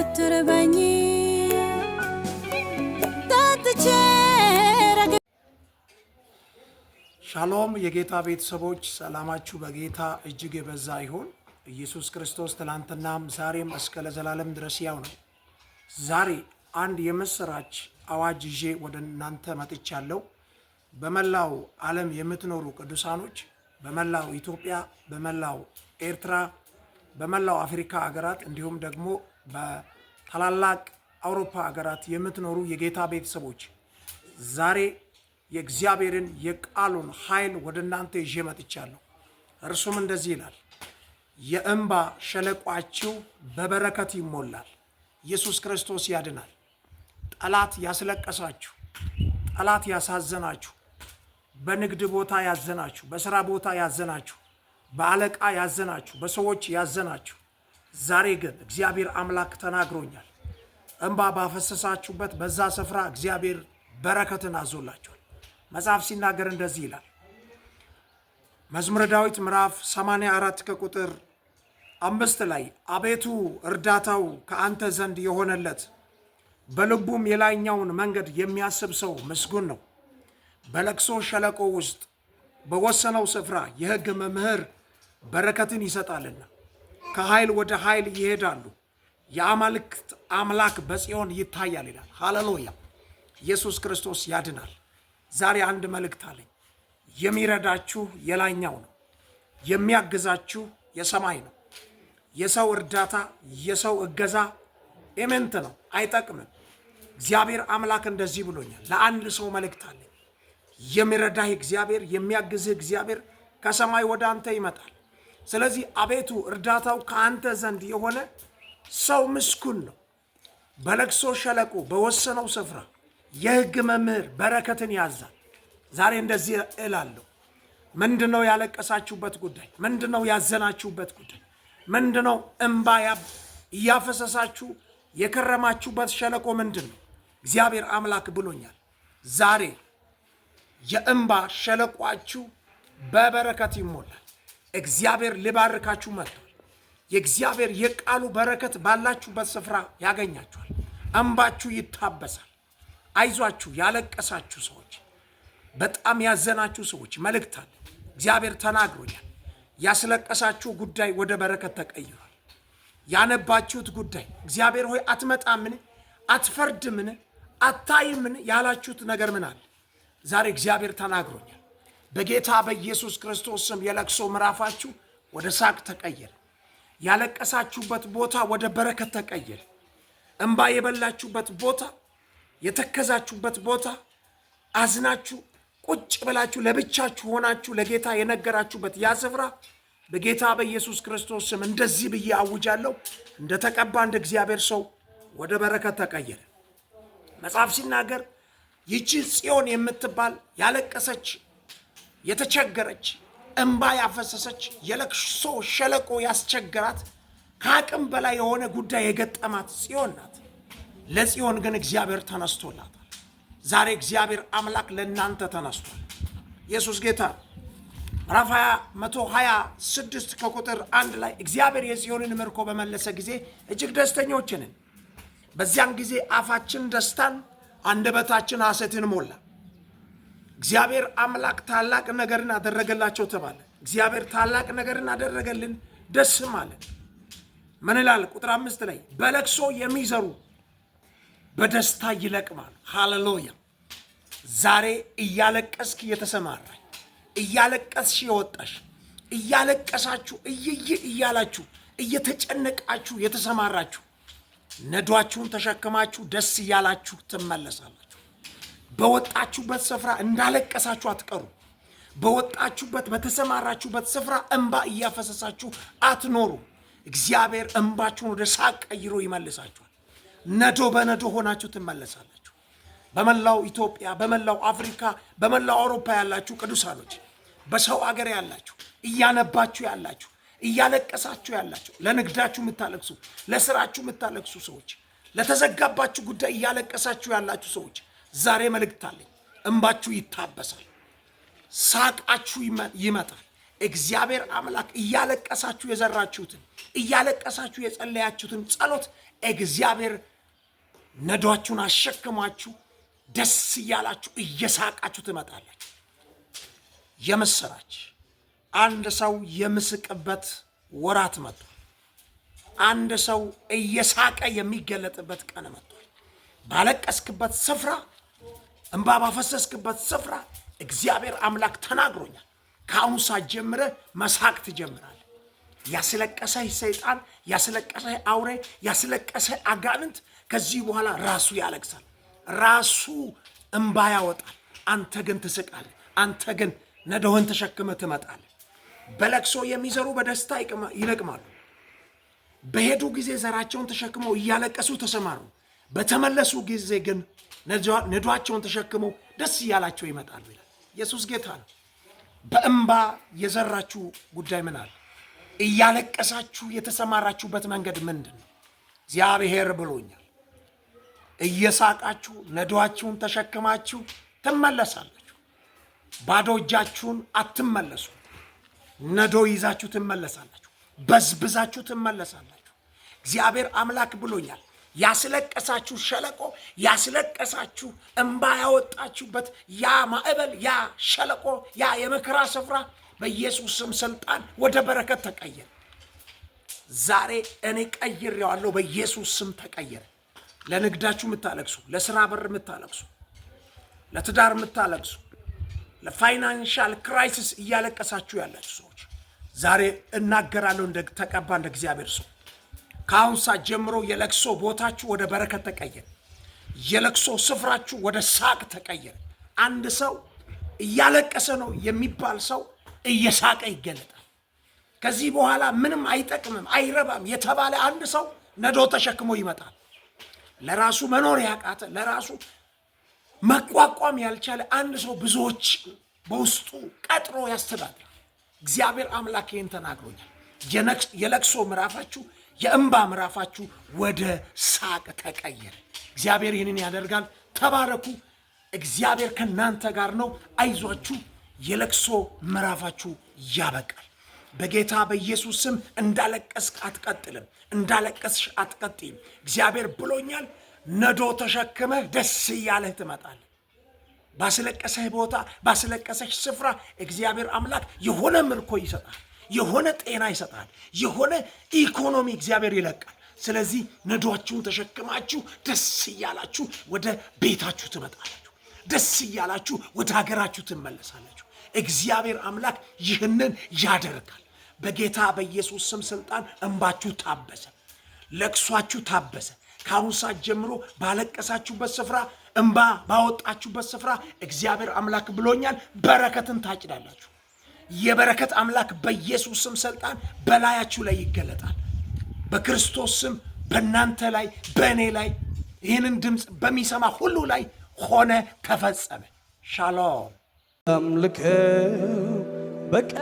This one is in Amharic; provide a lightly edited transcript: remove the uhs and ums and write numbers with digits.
ስትርበኝ ጠጥቼ ሻሎም የጌታ ቤተሰቦች ሰላማችሁ በጌታ እጅግ የበዛ ይሁን። ኢየሱስ ክርስቶስ ትላንትናም ዛሬም እስከ ለዘላለም ድረስ ያው ነው። ዛሬ አንድ የምስራች አዋጅ ይዤ ወደ እናንተ መጥቻለሁ። በመላው ዓለም የምትኖሩ ቅዱሳኖች፣ በመላው ኢትዮጵያ፣ በመላው ኤርትራ፣ በመላው አፍሪካ ሀገራት እንዲሁም ደግሞ በታላላቅ አውሮፓ ሀገራት የምትኖሩ የጌታ ቤተሰቦች ዛሬ የእግዚአብሔርን የቃሉን ኃይል ወደ እናንተ ይዤ መጥቻለሁ። እርሱም እንደዚህ ይላል፣ የእንባ ሸለቋችሁ በበረከት ይሞላል። ኢየሱስ ክርስቶስ ያድናል። ጠላት ያስለቀሳችሁ፣ ጠላት ያሳዘናችሁ፣ በንግድ ቦታ ያዘናችሁ፣ በስራ ቦታ ያዘናችሁ፣ በአለቃ ያዘናችሁ፣ በሰዎች ያዘናችሁ፣ ዛሬ ግን እግዚአብሔር አምላክ ተናግሮኛል። እንባ ባፈሰሳችሁበት በዛ ስፍራ እግዚአብሔር በረከትን አዞላችኋል። መጽሐፍ ሲናገር እንደዚህ ይላል። መዝሙረ ዳዊት ምዕራፍ 84 ከቁጥር 5 ላይ አቤቱ እርዳታው ከአንተ ዘንድ የሆነለት በልቡም የላይኛውን መንገድ የሚያስብ ሰው ምስጉን ነው። በለቅሶ ሸለቆ ውስጥ በወሰነው ስፍራ የሕግ መምህር በረከትን ይሰጣልና ከኃይል ወደ ኃይል ይሄዳሉ። የአማልክት አምላክ በጽዮን ይታያል ይላል። ሃሌሉያ! ኢየሱስ ክርስቶስ ያድናል። ዛሬ አንድ መልእክት አለኝ። የሚረዳችሁ የላይኛው ነው፣ የሚያግዛችሁ የሰማይ ነው። የሰው እርዳታ የሰው እገዛ ኤመንት ነው፣ አይጠቅምም። እግዚአብሔር አምላክ እንደዚህ ብሎኛል። ለአንድ ሰው መልእክት አለኝ። የሚረዳህ እግዚአብሔር፣ የሚያግዝህ እግዚአብሔር ከሰማይ ወደ አንተ ይመጣል። ስለዚህ አቤቱ እርዳታው ከአንተ ዘንድ የሆነ ሰው ምስጉን ነው። በለቅሶ ሸለቆ በወሰነው ስፍራ የሕግ መምህር በረከትን ያዛል። ዛሬ እንደዚህ እላለሁ። ምንድነው ያለቀሳችሁበት ጉዳይ? ምንድነው ያዘናችሁበት ጉዳይ? ምንድነው እንባ እያፈሰሳችሁ የከረማችሁበት ሸለቆ ምንድን ነው? እግዚአብሔር አምላክ ብሎኛል። ዛሬ የእንባ ሸለቋችሁ በበረከት ይሞላል። እግዚአብሔር ሊባርካችሁ መጥቷል። የእግዚአብሔር የቃሉ በረከት ባላችሁበት ስፍራ ያገኛችኋል። እንባችሁ ይታበሳል። አይዟችሁ ያለቀሳችሁ ሰዎች፣ በጣም ያዘናችሁ ሰዎች መልእክት አለ። እግዚአብሔር ተናግሮኛል። ያስለቀሳችሁ ጉዳይ ወደ በረከት ተቀይሯል። ያነባችሁት ጉዳይ እግዚአብሔር ሆይ አትመጣምን፣ አትፈርድምን፣ አታይምን ያላችሁት ነገር ምን አለ? ዛሬ እግዚአብሔር ተናግሮኛል። በጌታ በኢየሱስ ክርስቶስ ስም የለቅሶ ምዕራፋችሁ ወደ ሳቅ ተቀየረ። ያለቀሳችሁበት ቦታ ወደ በረከት ተቀየረ። እንባ የበላችሁበት ቦታ፣ የተከዛችሁበት ቦታ፣ አዝናችሁ ቁጭ ብላችሁ ለብቻችሁ ሆናችሁ ለጌታ የነገራችሁበት ያ ስፍራ በጌታ በኢየሱስ ክርስቶስ ስም እንደዚህ ብዬ አውጃለሁ። እንደተቀባ እንደ እግዚአብሔር ሰው ወደ በረከት ተቀየረ። መጽሐፍ ሲናገር ይቺ ጽዮን የምትባል ያለቀሰች፣ የተቸገረች፣ እንባ ያፈሰሰች፣ የለቅሶ ሸለቆ ያስቸገራት፣ ከአቅም በላይ የሆነ ጉዳይ የገጠማት ጽዮን ናት። ለጽዮን ግን እግዚአብሔር ተነስቶላታል። ዛሬ እግዚአብሔር አምላክ ለእናንተ ተነስቷል። ኢየሱስ ጌታ። ምዕራፍ 126 ከቁጥር 1 ላይ እግዚአብሔር የጽዮንን ምርኮ በመለሰ ጊዜ እጅግ ደስተኞች ነን። በዚያን ጊዜ አፋችን ደስታን፣ አንደበታችን ሐሴትን ሞላ። እግዚአብሔር አምላክ ታላቅ ነገርን አደረገላቸው ተባለ። እግዚአብሔር ታላቅ ነገርን አደረገልን፣ ደስም አለን። ምን ይላል? ቁጥር 5 ላይ በለቅሶ የሚዘሩ በደስታ ይለቅማል። ሃሌሉያ! ዛሬ እያለቀስክ የተሰማራኝ፣ እያለቀስሽ የወጣሽ፣ እያለቀሳችሁ እያላችሁ እየተጨነቃችሁ የተሰማራችሁ ነዷችሁን ተሸክማችሁ ደስ እያላችሁ ትመለሳላችሁ። በወጣችሁበት ስፍራ እንዳለቀሳችሁ አትቀሩ። በወጣችሁበት በተሰማራችሁበት ስፍራ እንባ እያፈሰሳችሁ አትኖሩ። እግዚአብሔር እንባችሁን ወደ ሳቅ ቀይሮ ይመልሳችኋል። ነዶ በነዶ ሆናችሁ ትመለሳላችሁ። በመላው ኢትዮጵያ፣ በመላው አፍሪካ፣ በመላው አውሮፓ ያላችሁ ቅዱሳኖች፣ በሰው አገር ያላችሁ፣ እያነባችሁ ያላችሁ፣ እያለቀሳችሁ ያላችሁ፣ ለንግዳችሁ የምታለቅሱ፣ ለስራችሁ የምታለቅሱ ሰዎች፣ ለተዘጋባችሁ ጉዳይ እያለቀሳችሁ ያላችሁ ሰዎች ዛሬ መልእክት አለኝ። እንባችሁ ይታበሳል፣ ሳቃችሁ ይመጣል፣ እግዚአብሔር አምላክ እያለቀሳችሁ የዘራችሁትን እያለቀሳችሁ የጸለያችሁትን ጸሎት እግዚአብሔር ነዷችሁን አሸክማችሁ ደስ እያላችሁ እየሳቃችሁ ትመጣላችሁ። የምስራች አንድ ሰው የምስቅበት ወራት መጥቷል። አንድ ሰው እየሳቀ የሚገለጥበት ቀን መጥቷል። ባለቀስክበት ስፍራ እንባ ባፈሰስክበት ስፍራ እግዚአብሔር አምላክ ተናግሮኛል። ከአሁን ሰዓት ጀምረህ መሳቅ ትጀምራለህ። ያስለቀሰህ ሰይጣን፣ ያስለቀሰህ አውሬ፣ ያስለቀሰህ አጋንንት ከዚህ በኋላ ራሱ ያለቅሳል፣ ራሱ እንባ ያወጣል። አንተ ግን ትስቃለህ። አንተ ግን ነዶህን ተሸክመህ ትመጣለህ። በለቅሶ የሚዘሩ በደስታ ይለቅማሉ። በሄዱ ጊዜ ዘራቸውን ተሸክመው እያለቀሱ ተሰማሩ። በተመለሱ ጊዜ ግን ነዷቸውን ተሸክመው ደስ እያላቸው ይመጣሉ ይላል። ኢየሱስ ጌታ ነው። በእንባ የዘራችሁ ጉዳይ ምን አለ? እያለቀሳችሁ የተሰማራችሁበት መንገድ ምንድን ነው? እግዚአብሔር ብሎኛል። እየሳቃችሁ ነዷችሁን ተሸክማችሁ ትመለሳላችሁ። ባዶ እጃችሁን አትመለሱ። ነዶ ይዛችሁ ትመለሳላችሁ። በዝብዛችሁ ትመለሳላችሁ። እግዚአብሔር አምላክ ብሎኛል። ያስለቀሳችሁ ሸለቆ፣ ያስለቀሳችሁ እንባ ያወጣችሁበት ያ ማዕበል፣ ያ ሸለቆ፣ ያ የመከራ ስፍራ በኢየሱስ ስም ስልጣን ወደ በረከት ተቀየረ። ዛሬ እኔ ቀይሬዋለሁ። በኢየሱስ ስም ተቀየረ። ለንግዳችሁ የምታለቅሱ፣ ለስራ በር የምታለቅሱ፣ ለትዳር የምታለቅሱ፣ ለፋይናንሻል ክራይሲስ እያለቀሳችሁ ያላችሁ ሰዎች ዛሬ እናገራለሁ እንደ ተቀባ እንደ እግዚአብሔር ሰው። ከአሁን ሰዓት ጀምሮ የለቅሶ ቦታችሁ ወደ በረከት ተቀየረ። የለቅሶ ስፍራችሁ ወደ ሳቅ ተቀየረ። አንድ ሰው እያለቀሰ ነው የሚባል ሰው እየሳቀ ይገለጣል። ከዚህ በኋላ ምንም አይጠቅምም አይረባም የተባለ አንድ ሰው ነዶ ተሸክሞ ይመጣል። ለራሱ መኖር ያቃተ፣ ለራሱ መቋቋም ያልቻለ አንድ ሰው ብዙዎች በውስጡ ቀጥሮ ያስተዳድራል። እግዚአብሔር አምላክ ይህን ተናግሮኛል። የለቅሶ ምዕራፋችሁ፣ የእንባ ምዕራፋችሁ ወደ ሳቅ ተቀየረ። እግዚአብሔር ይህንን ያደርጋል። ተባረኩ። እግዚአብሔር ከናንተ ጋር ነው። አይዟችሁ። የለቅሶ ምዕራፋችሁ ያበቃል። በጌታ በኢየሱስ ስም እንዳለቀስክ አትቀጥልም፣ እንዳለቀስሽ አትቀጥይም። እግዚአብሔር ብሎኛል። ነዶ ተሸክመህ ደስ እያለህ ትመጣለህ። ባስለቀሰህ ቦታ፣ ባስለቀሰሽ ስፍራ እግዚአብሔር አምላክ የሆነ ምርኮ ይሰጣል፣ የሆነ ጤና ይሰጣል፣ የሆነ ኢኮኖሚ እግዚአብሔር ይለቃል። ስለዚህ ነዶአችሁን ተሸክማችሁ ደስ እያላችሁ ወደ ቤታችሁ ትመጣላችሁ። ደስ እያላችሁ ወደ ሀገራችሁ ትመለሳላችሁ። እግዚአብሔር አምላክ ይህንን ያደርጋል። በጌታ በኢየሱስ ስም ስልጣን እንባችሁ ታበሰ፣ ለቅሷችሁ ታበሰ። ከአሁን ሰዓት ጀምሮ ባለቀሳችሁበት ስፍራ፣ እንባ ባወጣችሁበት ስፍራ እግዚአብሔር አምላክ ብሎኛል፣ በረከትን ታጭዳላችሁ። የበረከት አምላክ በኢየሱስ ስም ስልጣን በላያችሁ ላይ ይገለጣል። በክርስቶስ ስም በእናንተ ላይ፣ በእኔ ላይ፣ ይህንን ድምፅ በሚሰማ ሁሉ ላይ ሆነ፣ ተፈጸመ። ሻሎም። አምልከው በቃ